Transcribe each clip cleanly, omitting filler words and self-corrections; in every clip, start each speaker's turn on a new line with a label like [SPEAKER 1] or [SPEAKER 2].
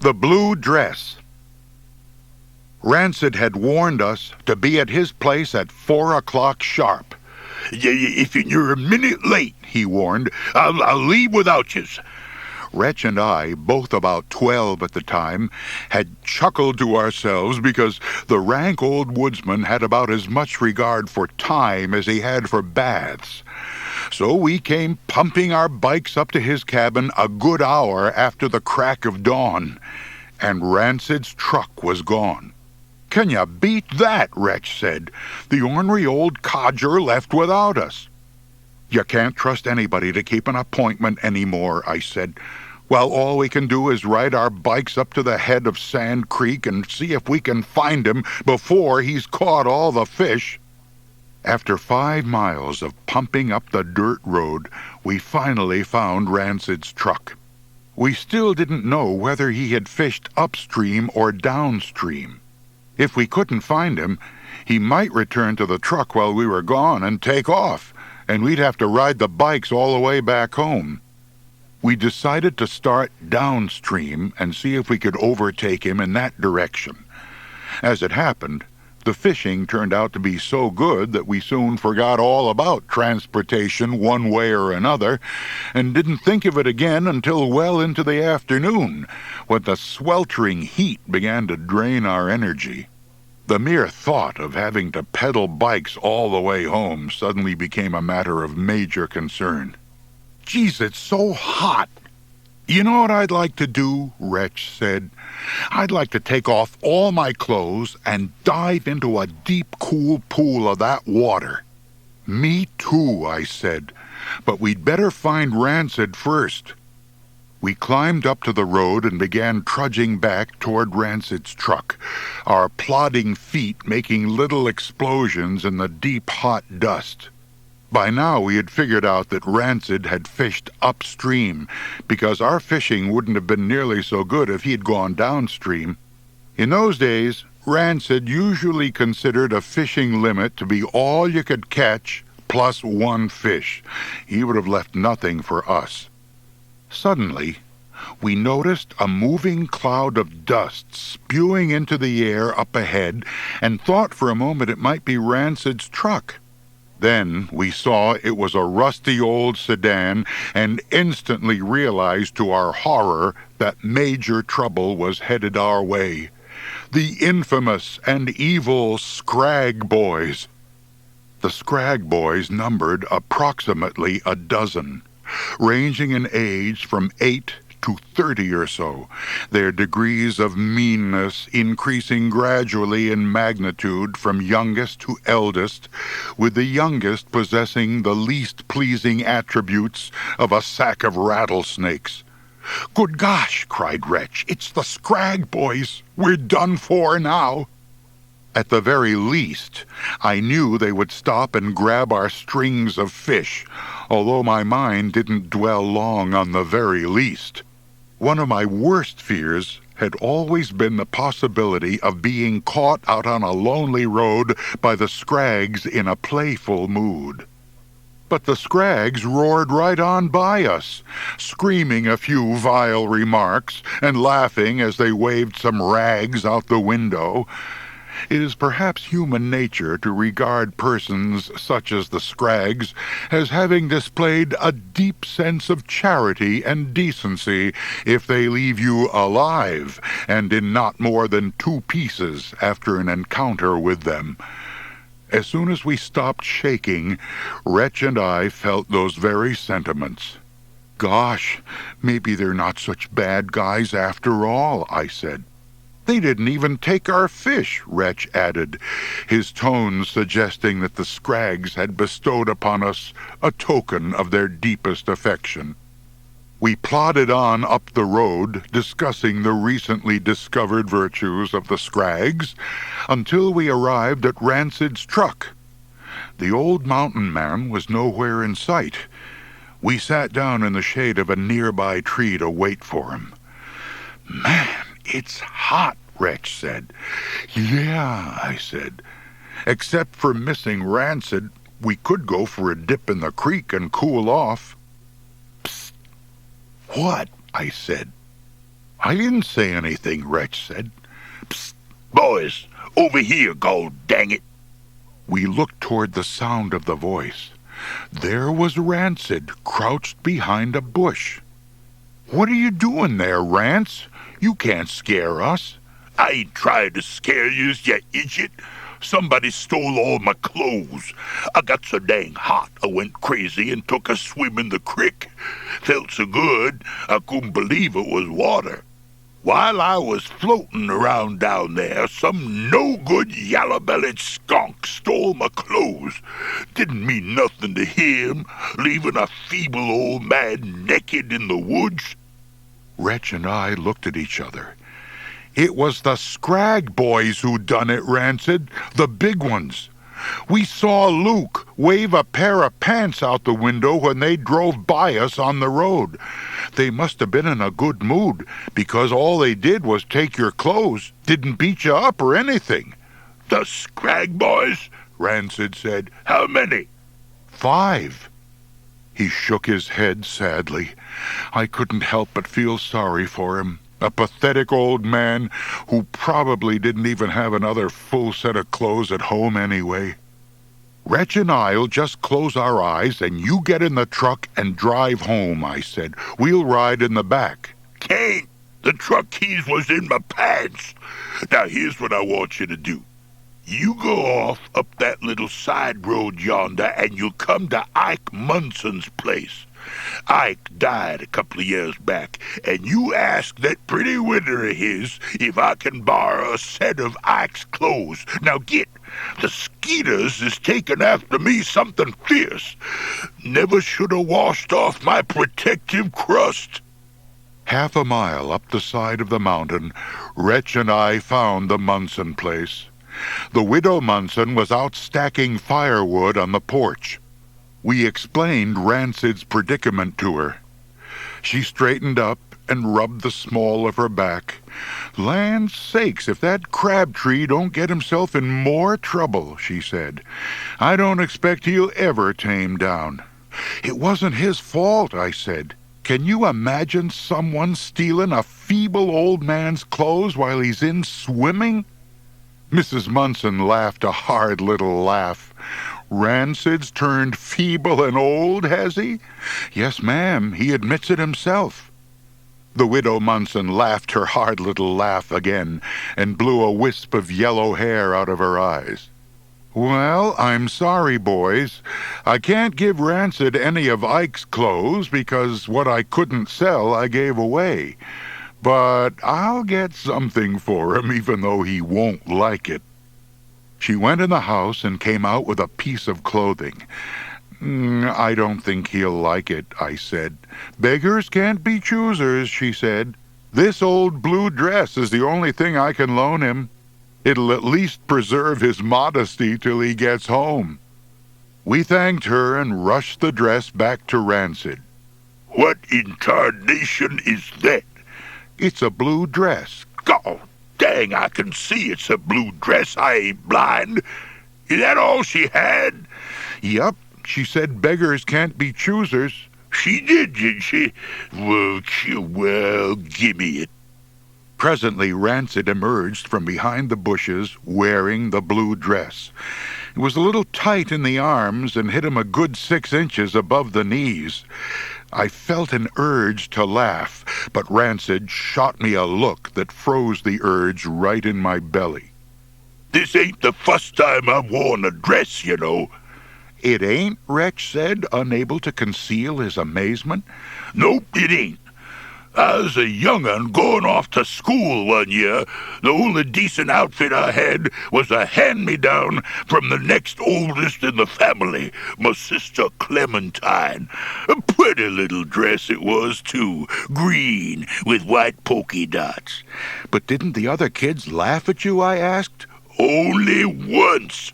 [SPEAKER 1] The blue dress. Rancid had warned us to be at his place at 4 o'clock sharp. "If you're a minute late," he warned, I'll leave without yous." Wretch and I, both about 12 at the time, had chuckled to ourselves because the rank old woodsman had about as much regard for time as he had for baths. So we came pumping our bikes up to his cabin a good hour after the crack of dawn, and Rancid's truck was gone. "Can you beat that?" Wretch said. "The ornery old codger left without us." "You can't trust anybody to keep an appointment anymore," I said. "Well, all we can do is ride our bikes up to the head of Sand Creek and see if we can find him before he's caught all the fish." After 5 miles of pumping up the dirt road, we finally found Rancid's truck. We still didn't know whether he had fished upstream or downstream. If we couldn't find him, he might return to the truck while we were gone and take off, and we'd have to ride the bikes all the way back home. We decided to start downstream and see if we could overtake him in that direction. As it happened, the fishing turned out to be so good that we soon forgot all about transportation one way or another, and didn't think of it again until well into the afternoon, when the sweltering heat began to drain our energy. The mere thought of having to pedal bikes all the way home suddenly became a matter of major concern. "Geez, it's so hot." "You know what I'd like to do?" Wretch said. "I'd like to take off all my clothes and dive into a deep, cool pool of that water." "Me too," I said, "but we'd better find Rancid first." We climbed up to the road and began trudging back toward Rancid's truck, our plodding feet making little explosions in the deep, hot dust. By now we had figured out that Rancid had fished upstream, because our fishing wouldn't have been nearly so good if he had gone downstream. In those days, Rancid usually considered a fishing limit to be all you could catch plus one fish. He would have left nothing for us. Suddenly, we noticed a moving cloud of dust spewing into the air up ahead and thought for a moment it might be Rancid's truck. Then we saw it was a rusty old sedan and instantly realized to our horror that major trouble was headed our way. The infamous and evil Scrag Boys. The Scrag Boys numbered approximately a dozen, ranging in age from 8 to 30 or so, their degrees of meanness increasing gradually in magnitude from youngest to eldest, with the youngest possessing the least pleasing attributes of a sack of rattlesnakes. "Good gosh!" cried Wretch. "It's the Scrag Boys! We're done for now!" At the very least, I knew they would stop and grab our strings of fish, although my mind didn't dwell long on the very least. One of my worst fears had always been the possibility of being caught out on a lonely road by the Scrags in a playful mood. But the Scrags roared right on by us, screaming a few vile remarks and laughing as they waved some rags out the window. It is perhaps human nature to regard persons such as the Scrags as having displayed a deep sense of charity and decency if they leave you alive and in not more than 2 pieces after an encounter with them. As soon as we stopped shaking, Wretch and I felt those very sentiments. "Gosh, maybe they're not such bad guys after all," I said. "They didn't even take our fish," Wretch added, his tones suggesting that the Scrags had bestowed upon us a token of their deepest affection. We plodded on up the road, discussing the recently discovered virtues of the Scrags, until we arrived at Rancid's truck. The old mountain man was nowhere in sight. We sat down in the shade of a nearby tree to wait for him. "Man, it's hot," Wretch said. "Yeah," I said. "Except for missing Rancid, we could go for a dip in the creek and cool off." "Psst." "What?" I said. I didn't say anything, Wretch said. Psst, boys, over here, God dang it. We looked toward the sound of the voice. There was Rancid, crouched behind a bush. What are you doing there, Rance? You can't scare us. I ain't trying to scare yous, you idiot. Somebody stole all my clothes. I got so dang hot I went crazy and took a swim in the creek. Felt so good I couldn't believe it was water. While I was floating around down there, some no-good yellow-bellied skunk stole my clothes. Didn't mean nothing to him, leaving a feeble old man naked in the woods. Wretch and I looked at each other. It was the Scrag boys who done it, Rancid, the big ones. We saw Luke wave a pair of pants out the window when they drove by us on the road. They must have been in a good mood, because all they did was take your clothes, didn't beat you up or anything. The Scrag boys? Rancid said. How many? 5. He shook his head sadly. I couldn't help but feel sorry for him. A pathetic old man who probably didn't even have another full set of clothes at home anyway. Wretch and I'll just close our eyes and you get in the truck and drive home, I said. We'll ride in the back. Can't. The truck keys was in my pants. Now here's what I want you to do. You go off up that little side road yonder and you'll come to Ike Munson's place. Ike died a couple of years back, and you ask that pretty winter of his if I can borrow a set of Ike's clothes. Now get, the skeeters is taking after me something fierce. Never should have washed off my protective crust. Half a mile up the side of the mountain, Wretch and I found the Munson place. The widow Munson was out stacking firewood on the porch. We explained Rancid's predicament to her. She straightened up and rubbed the small of her back. Land's sakes, if that Crabtree don't get himself in more trouble, she said. I don't expect he'll ever tame down. It wasn't his fault, I said. Can you imagine someone stealing a feeble old man's clothes while he's in swimming? Mrs. Munson laughed a hard little laugh. Rancid's turned feeble and old, has he? Yes, ma'am, he admits it himself. The widow Munson laughed her hard little laugh again and blew a wisp of yellow hair out of her eyes. Well, I'm sorry, boys. I can't give Rancid any of Ike's clothes because what I couldn't sell I gave away. But I'll get something for him even though he won't like it. She went in the house and came out with a piece of clothing. I don't think he'll like it, I said. Beggars can't be choosers, she said. This old blue dress is the only thing I can loan him. It'll at least preserve his modesty till he gets home. We thanked her and rushed the dress back to Rancid. What in tarnation is that? It's a blue dress. God dang, I can see it's a blue dress. I ain't blind. Is that all she had? Yup. She said beggars can't be choosers. She did she? Well, gimme it. Presently, Rancid emerged from behind the bushes, wearing the blue dress. It was a little tight in the arms and hit him a good 6 inches above the knees. I felt an urge to laugh, but Rancid shot me a look that froze the urge right in my belly. This ain't the first time I've worn a dress, you know. It ain't, Wretch said, unable to conceal his amazement. Nope, it ain't. I was a young'un going off to school one year. The only decent outfit I had was a hand-me-down from the next oldest in the family, my sister Clementine. A pretty little dress it was, too, green with white polka dots. But didn't the other kids laugh at you, I asked? Only once.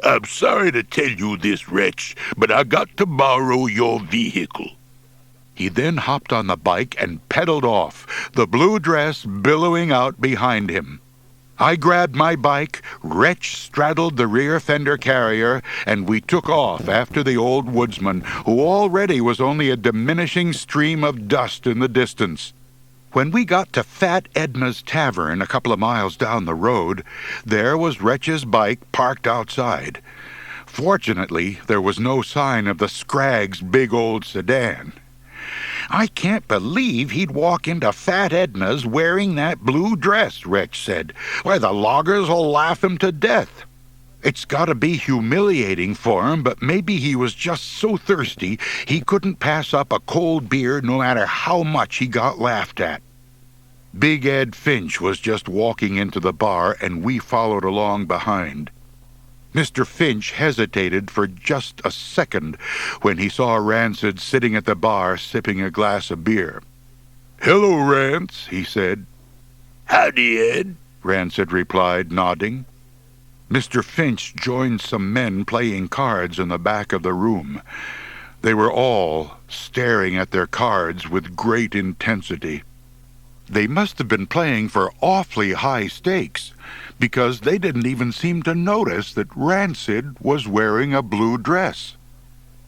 [SPEAKER 1] I'm sorry to tell you this, Wretch, but I got to borrow your vehicle. He then hopped on the bike and pedaled off, the blue dress billowing out behind him. I grabbed my bike, Wretch straddled the rear fender carrier, and we took off after the old woodsman, who already was only a diminishing stream of dust in the distance. When we got to Fat Edna's Tavern a couple of miles down the road, there was Wretch's bike parked outside. Fortunately, there was no sign of the Scrag's big old sedan. "I can't believe he'd walk into Fat Edna's wearing that blue dress," Wretch said. "Why, the loggers'll laugh him to death. It's got to be humiliating for him, but maybe he was just so thirsty he couldn't pass up a cold beer no matter how much he got laughed at." Big Ed Finch was just walking into the bar, and we followed along behind. Mr. Finch hesitated for just a second when he saw Rancid sitting at the bar sipping a glass of beer. "Hello, Rance," he said.
[SPEAKER 2] "Howdy, Ed,"
[SPEAKER 1] Rancid replied, nodding. Mr. Finch joined some men playing cards in the back of the room. They were all staring at their cards with great intensity. They must have been playing for awfully high stakes, because they didn't even seem to notice that Rancid was wearing a blue dress.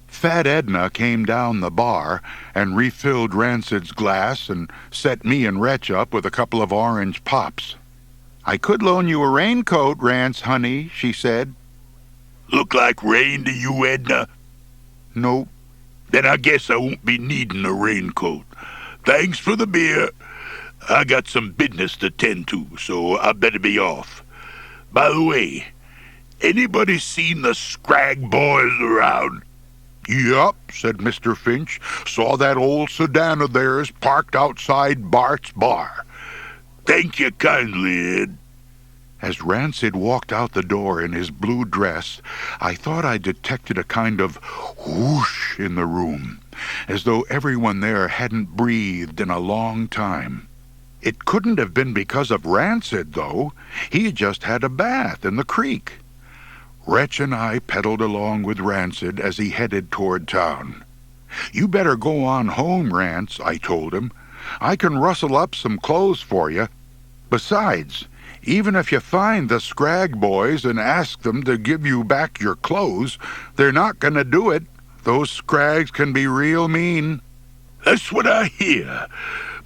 [SPEAKER 1] Fat Edna came down the bar and refilled Rancid's glass and set me and Wretch up with a couple of orange pops. "I could loan you a raincoat, Rance, honey," she said.
[SPEAKER 2] "Look like rain to you, Edna?"
[SPEAKER 1] "Nope."
[SPEAKER 2] "Then I guess I won't be needing a raincoat. Thanks for the beer. I got some business to tend to, so I better be off. By the way, anybody seen the Scrag boys around?"
[SPEAKER 1] "Yup," said Mr. Finch. "Saw that old sedan of theirs parked outside Bart's bar."
[SPEAKER 2] "Thank you kindly, Ed."
[SPEAKER 1] As Rancid walked out the door in his blue dress, I thought I detected a kind of whoosh in the room, as though everyone there hadn't breathed in a long time. It couldn't have been because of Rancid, though. He had just had a bath in the creek. Wretch and I pedaled along with Rancid as he headed toward town. "You better go on home, Rance," I told him. "I can rustle up some clothes for you. Besides, even if you find the Scrag boys and ask them to give you back your clothes, they're not going to do it. Those Scrags can be real mean."
[SPEAKER 2] "That's what I hear.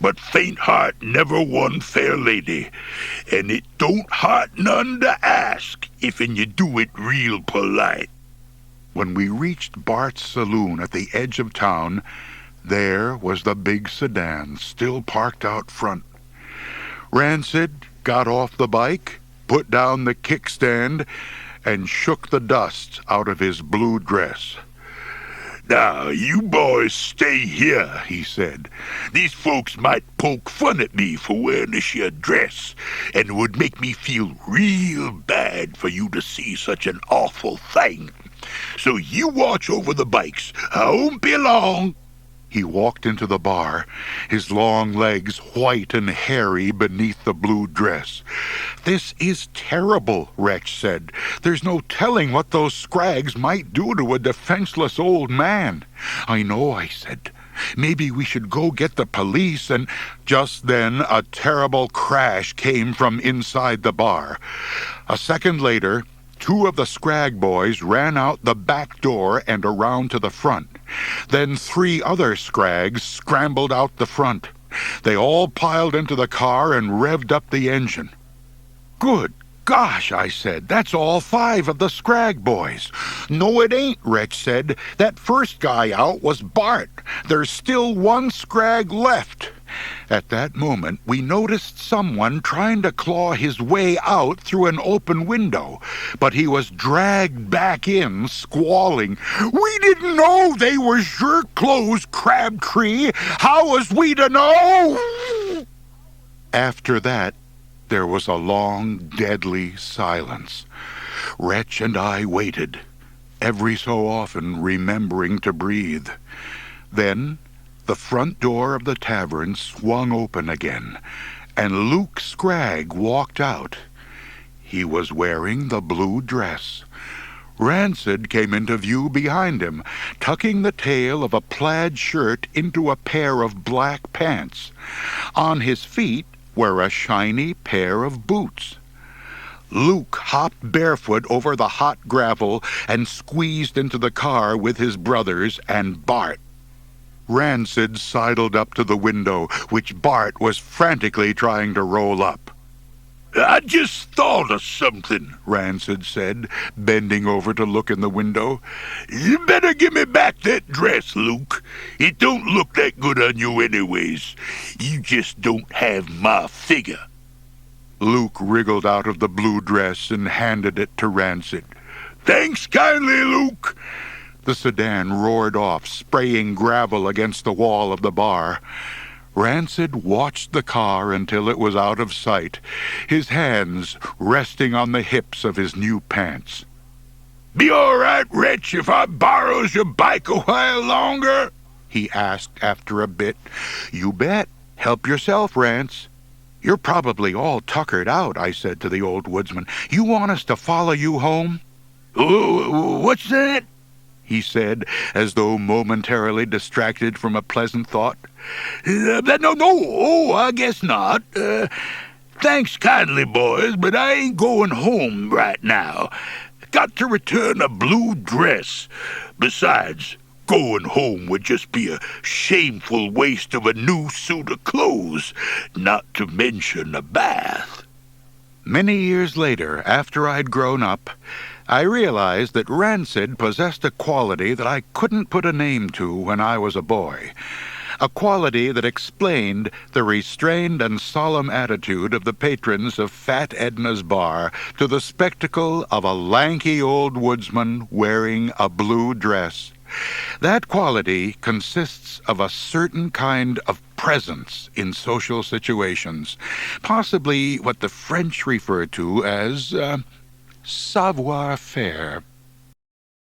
[SPEAKER 2] But faint heart never won fair lady, and it don't hurt none to ask, if'n you do it real polite."
[SPEAKER 1] When we reached Bart's saloon at the edge of town, there was the big sedan still parked out front. Rancid got off the bike, put down the kickstand, and shook the dust out of his blue dress.
[SPEAKER 2] "Now, you boys stay here," he said. "These folks might poke fun at me for wearing this here dress, and it would make me feel real bad for you to see such an awful thing. So you watch over the bikes. I won't be long."
[SPEAKER 1] He walked into the bar, his long legs white and hairy beneath the blue dress. "This is terrible," Wretch said. "There's no telling what those Scrags might do to a defenseless old man." "I know," I said. "Maybe we should go get the police," and just then a terrible crash came from inside the bar. A second later, two of the Scrag boys ran out the back door and around to the front. Then three other Scrags scrambled out the front. They all piled into the car and revved up the engine. "Good gosh," I said. "That's all five of the Scrag boys." "No, it ain't," Wretch said. "That first guy out was Bart. There's still one Scrag left." At that moment, we noticed someone trying to claw his way out through an open window, but he was dragged back in, squalling. "We didn't know they was your clothes, Crabtree. How was we to know?" After that, there was a long, deadly silence. Wretch and I waited, every so often remembering to breathe. Then the front door of the tavern swung open again, and Luke Scrag walked out. He was wearing the blue dress. Rancid came into view behind him, tucking the tail of a plaid shirt into a pair of black pants. On his feet were a shiny pair of boots. Luke hopped barefoot over the hot gravel and squeezed into the car with his brothers and Bart. Rancid sidled up to the window, which Bart was frantically trying to roll up.
[SPEAKER 2] I just thought of something,
[SPEAKER 1] Rancid said, bending over to look in the window.
[SPEAKER 2] You better give me back that dress, Luke. It don't look that good on you anyways. You just don't have my figure.
[SPEAKER 1] Luke wriggled out of the blue dress and handed it to Rancid.
[SPEAKER 2] Thanks kindly, Luke.
[SPEAKER 1] The sedan roared off, spraying gravel against the wall of the bar. Rancid watched the car until it was out of sight, his hands resting on the hips of his new pants.
[SPEAKER 2] Be all right, Rich, if I borrows your bike a while longer?
[SPEAKER 1] He asked after a bit. You bet. Help yourself, Rance. You're probably all tuckered out, I said to the old woodsman. You want us to follow you home?
[SPEAKER 2] What's that?
[SPEAKER 1] He said, as though momentarily distracted from a pleasant thought.
[SPEAKER 2] No, I guess not. Thanks kindly, boys, but I ain't going home right now. Got to return a blue dress. Besides, going home would just be a shameful waste of a new suit of clothes, not to mention a bath.
[SPEAKER 1] Many years later, after I'd grown up, I realized that Rancid possessed a quality that I couldn't put a name to when I was a boy. A quality that explained the restrained and solemn attitude of the patrons of Fat Edna's bar to the spectacle of a lanky old woodsman wearing a blue dress. That quality consists of a certain kind of presence in social situations, possibly what the French refer to as savoir-faire.